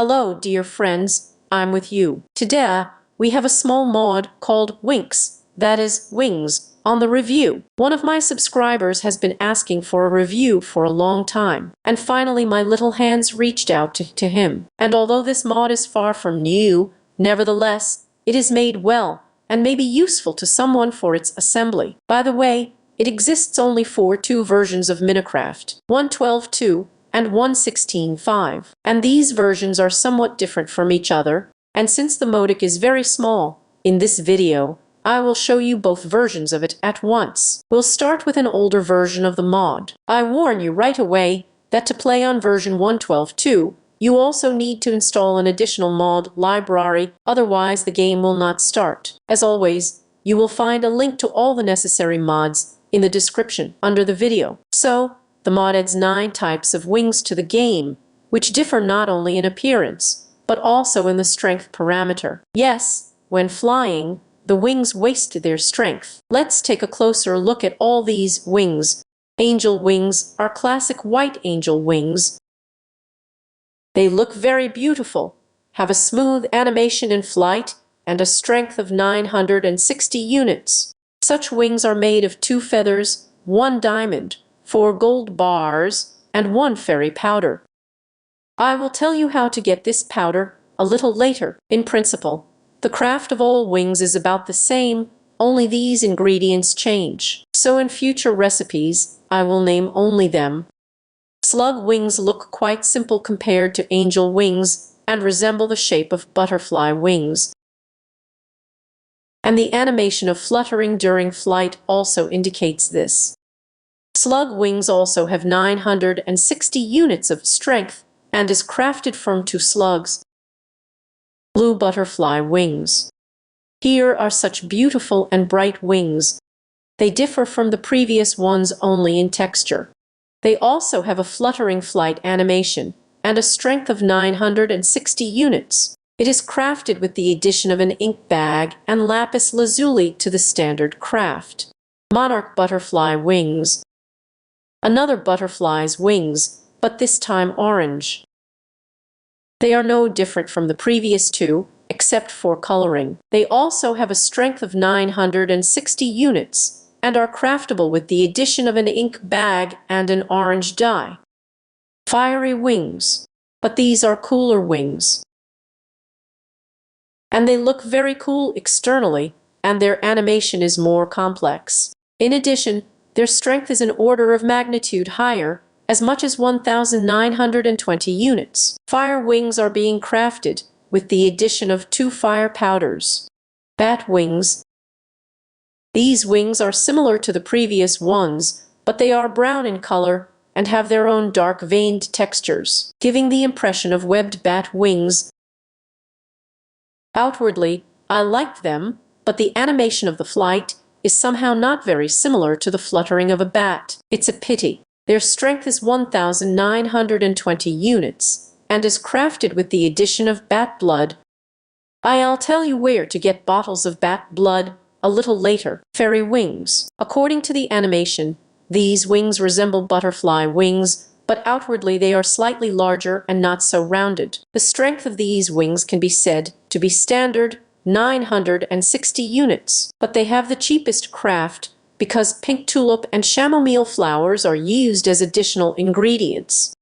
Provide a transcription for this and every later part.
Hello, dear friends, I'm with you. Today, we have a small mod called Winx, that is, Wings, on the review. One of my subscribers has been asking for a review for a long time, and finally my little hands reached out to him. And although this mod is far from new, nevertheless, it is made well, and may be useful to someone for its assembly. By the way, it exists only for two versions of Minecraft, 1.12.2 and 1.16.5, and these versions are somewhat different from each other, and since the modec is very small, in this video, I will show you both versions of it at once. We'll start with an older version of the mod. I warn you right away that to play on version 1.12.2, you also need to install an additional mod library, otherwise the game will not start. As always, you will find a link to all the necessary mods in the description under the video. So, the mod adds 9 types of wings to the game, which differ not only in appearance, but also in the strength parameter. Yes, when flying, the wings waste their strength. Let's take a closer look at all these wings. Angel wings are classic white angel wings. They look very beautiful, have a smooth animation in flight, and a strength of 960 units. Such wings are made of 2 feathers, 1 diamond, 4 gold bars, and 1 fairy powder. I will tell you how to get this powder a little later. In principle, the craft of all wings is about the same, only these ingredients change. So in future recipes, I will name only them. Slug wings look quite simple compared to angel wings and resemble the shape of butterfly wings. And the animation of fluttering during flight also indicates this. Slug wings also have 960 units of strength and is crafted from 2 slugs. Blue butterfly wings. Here are such beautiful and bright wings. They differ from the previous ones only in texture. They also have a fluttering flight animation and a strength of 960 units. It is crafted with the addition of an ink bag and lapis lazuli to the standard craft. Monarch butterfly wings. Another butterfly's wings, but this time orange. They are no different from the previous 2, except for coloring. They also have a strength of 960 units, and are craftable with the addition of an ink bag and an orange dye. Fiery wings. But these are cooler wings. And they look very cool externally, and their animation is more complex. In addition, their strength is an order of magnitude higher, as much as 1,920 units. Fire wings are being crafted with the addition of 2 fire powders. Bat wings. These wings are similar to the previous ones, but they are brown in color and have their own dark veined textures, giving the impression of webbed bat wings. Outwardly, I liked them, but the animation of the flight is somehow not very similar to the fluttering of a bat. It's a pity. Their strength is 1,920 units, and is crafted with the addition of bat blood. I'll tell you where to get bottles of bat blood a little later. Fairy wings. According to the animation, these wings resemble butterfly wings, but outwardly they are slightly larger and not so rounded. The strength of these wings can be said to be standard 960 units, but they have the cheapest craft because pink tulip and chamomile flowers are used as additional ingredients.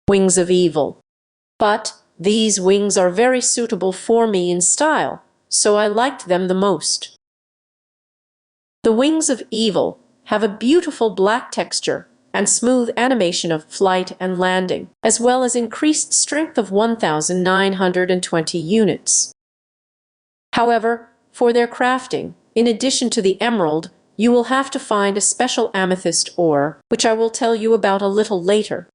Wings of Evil. But these wings are very suitable for me in style, so I liked them the most. The Wings of Evil have a beautiful black texture and smooth animation of flight and landing, as well as increased strength of 1,920 units. However, for their crafting, in addition to the emerald, you will have to find a special amethyst ore, which I will tell you about a little later.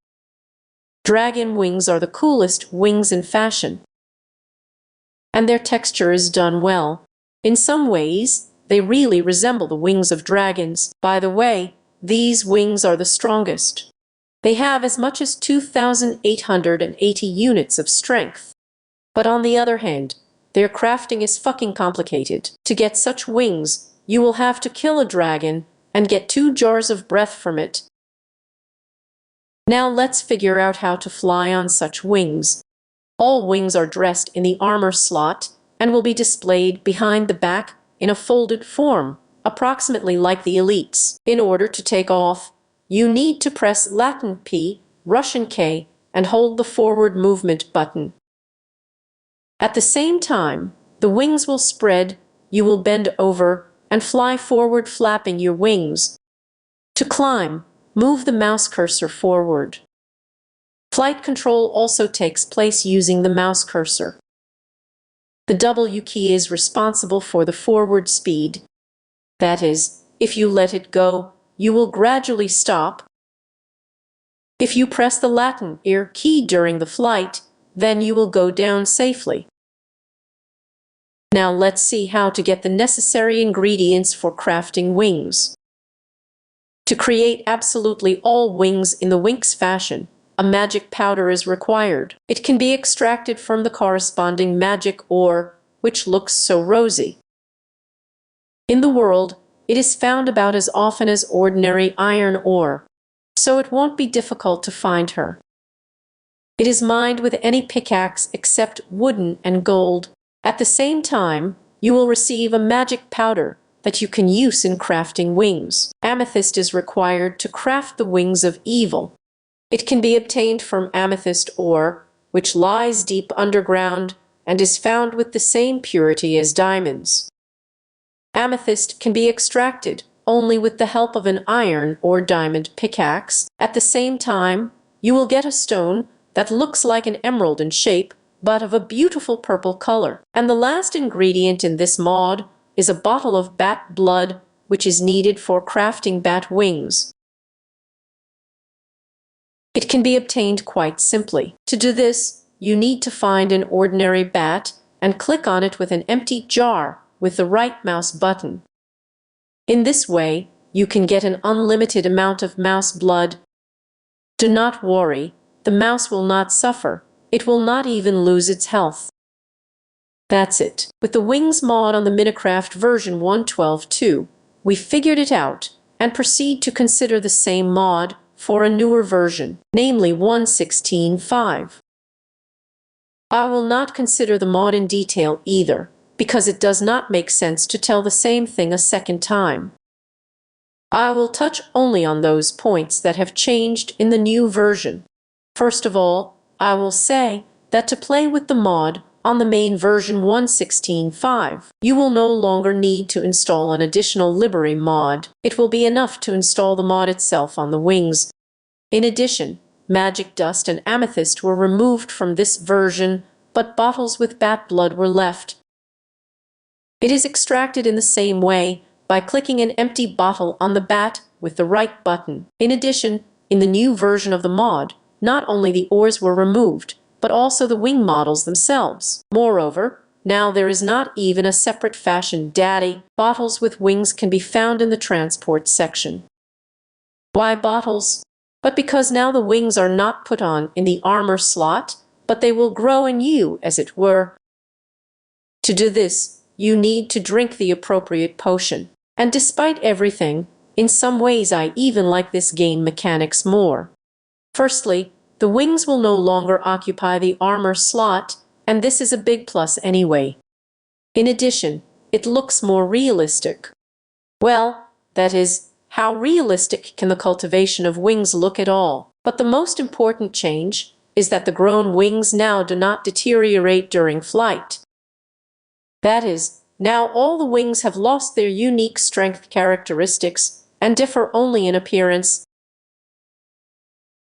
Dragon wings are the coolest wings in fashion, and their texture is done well. In some ways, they really resemble the wings of dragons. By the way, these wings are the strongest. They have as much as 2,880 units of strength. But on the other hand, their crafting is fucking complicated. To get such wings, you will have to kill a dragon and get 2 jars of breath from it. Now let's figure out how to fly on such wings. All wings are dressed in the armor slot and will be displayed behind the back in a folded form, approximately like the elites. In order to take off, you need to press Latin P, Russian K, and hold the forward movement button. At the same time, the wings will spread, you will bend over, and fly forward flapping your wings. To climb, move the mouse cursor forward. Flight control also takes place using the mouse cursor. The W key is responsible for the forward speed. That is, if you let it go, you will gradually stop. If you press the Latin R key during the flight, then you will go down safely. Now let's see how to get the necessary ingredients for crafting wings. To create absolutely all wings in the Winx fashion, a magic powder is required. It can be extracted from the corresponding magic ore, which looks so rosy. In the world, it is found about as often as ordinary iron ore, so it won't be difficult to find her. It is mined with any pickaxe except wooden and gold. At the same time, you will receive a magic powder that you can use in crafting wings. Amethyst is required to craft the wings of evil. It can be obtained from amethyst ore, which lies deep underground and is found with the same purity as diamonds. Amethyst can be extracted only with the help of an iron or diamond pickaxe. At the same time, you will get a stone that looks like an emerald in shape, but of a beautiful purple color. And the last ingredient in this mod is a bottle of bat blood, which is needed for crafting bat wings. It can be obtained quite simply. To do this, you need to find an ordinary bat and click on it with an empty jar with the right mouse button. In this way, you can get an unlimited amount of mouse blood. Do not worry, the mouse will not suffer. It will not even lose its health. That's it. With the Wings mod on the Minecraft version 1.12.2, we figured it out and proceed to consider the same mod for a newer version, namely 1.16.5. I will not consider the mod in detail either, because it does not make sense to tell the same thing a second time. I will touch only on those points that have changed in the new version. First of all, I will say that to play with the mod on the main version 1.16.5, you will no longer need to install an additional library mod. It will be enough to install the mod itself on the wings. In addition, magic dust and amethyst were removed from this version, but bottles with bat blood were left. It is extracted in the same way by clicking an empty bottle on the bat with the right button. In addition, in the new version of the mod, not only the ores were removed, but also the wing models themselves. Moreover, now there is not even a separate fashion daddy. Bottles with wings can be found in the transport section. Why bottles? But because now the wings are not put on in the armor slot, but they will grow in you, as it were. To do this, you need to drink the appropriate potion. And despite everything, in some ways I even like this game mechanics more. Firstly, the wings will no longer occupy the armor slot, and this is a big plus anyway. In addition, it looks more realistic. Well, that is, how realistic can the cultivation of wings look at all? But the most important change is that the grown wings now do not deteriorate during flight. That is, now all the wings have lost their unique strength characteristics and differ only in appearance.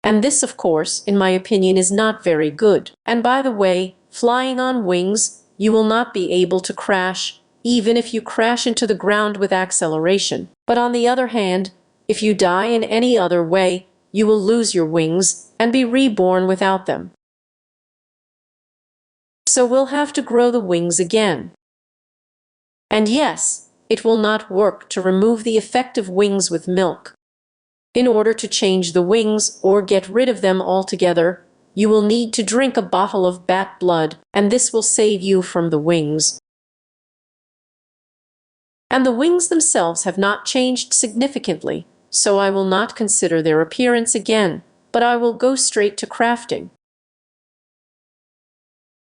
And this, of course, in my opinion, is not very good. And by the way, flying on wings, you will not be able to crash, even if you crash into the ground with acceleration. But on the other hand, if you die in any other way, you will lose your wings and be reborn without them. So we'll have to grow the wings again. And yes, it will not work to remove the effective wings with milk. In order to change the wings or get rid of them altogether, you will need to drink a bottle of bat blood, and this will save you from the wings. And the wings themselves have not changed significantly, so I will not consider their appearance again, but I will go straight to crafting.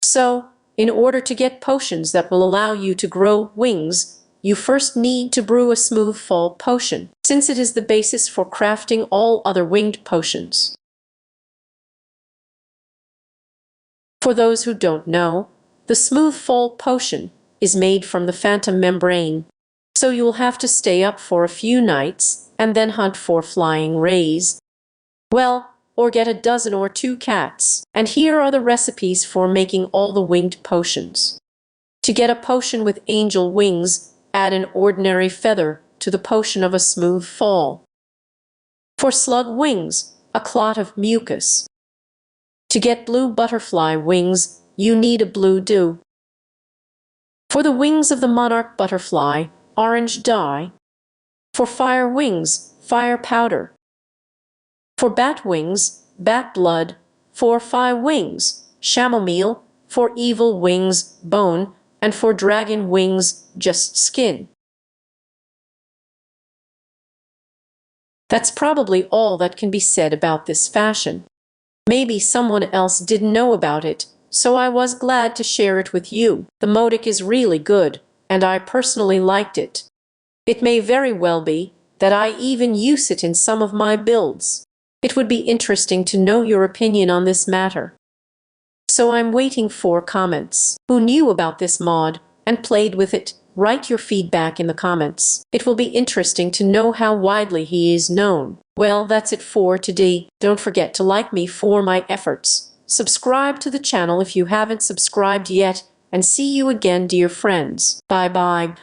So, in order to get potions that will allow you to grow wings, you first need to brew a smooth fall potion, since it is the basis for crafting all other winged potions. For those who don't know, the smooth fall potion is made from the phantom membrane, so you will have to stay up for a few nights and then hunt for flying rays. Well, or get a dozen or two cats. And here are the recipes for making all the winged potions. To get a potion with angel wings, add an ordinary feather to the potion of a smooth fall. For slug wings, a clot of mucus. To get blue butterfly wings, you need a blue dew. For the wings of the monarch butterfly, orange dye. For fire wings, fire powder. For bat wings, bat blood. For fire wings, chamomile. For evil wings, bone. And for dragon wings, just skin. That's probably all that can be said about this fashion. Maybe someone else didn't know about it, so I was glad to share it with you. The modic is really good, and I personally liked it. It may very well be that I even use it in some of my builds. It would be interesting to know your opinion on this matter. So I'm waiting for comments. Who knew about this mod and played with it? Write your feedback in the comments. It will be interesting to know how widely he is known. Well, that's it for today. Don't forget to like me for my efforts. Subscribe to the channel if you haven't subscribed yet, and see you again, dear friends. Bye-bye.